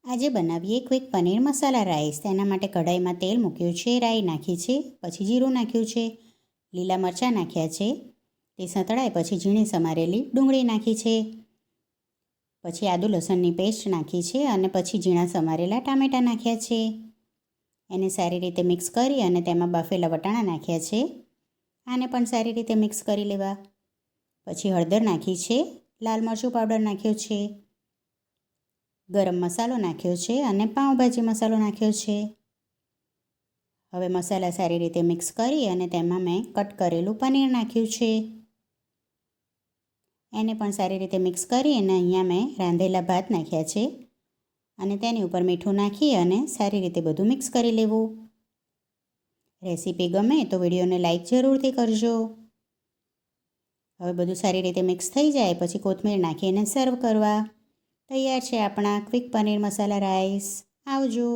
આજે બનાવીએ ક્વિક પનીર મસાલા રાઈસ. તેના માટે કઢાઈમાં તેલ મૂક્યું છે, રાઈ નાખી છે, પછી જીરું નાખ્યું છે, લીલા મરચાં નાખ્યા છે. તે સતળાય પછી ઝીણી સમારેલી ડુંગળી નાખી છે, પછી આદુ લસણની પેસ્ટ નાખી છે અને પછી ઝીણા સમારેલા ટામેટાં નાખ્યા છે. એને સારી રીતે મિક્સ કરી અને તેમાં બાફેલા વટાણા નાખ્યા છે. આને પણ સારી રીતે મિક્સ કરી લેવા. પછી હળદર નાખી છે, લાલ મરચું પાવડર નાખ્યો છે, ગરમ મસાલો નાખ્યો છે અને પાઉંભાજી મસાલો નાખ્યો છે. હવે મસાલા સારી રીતે મિક્સ કરી અને તેમાં મેં કટ કરેલું પનીર નાખ્યું છે. એને પણ સારી રીતે મિક્સ કરી અને અહીંયા મેં રાંધેલા ભાત નાખ્યા છે અને તેની ઉપર મીઠું નાખી અને સારી રીતે બધું મિક્સ કરી લેવું. રેસીપી ગમે તો વિડીયોને લાઈક જરૂરથી કરજો. હવે બધું સારી રીતે મિક્સ થઈ જાય પછી કોથમીર નાખીને સર્વ કરવા. તૈયાર છે આપણા ક્વિક પનીર મસાલા રાઈસ. આવજો.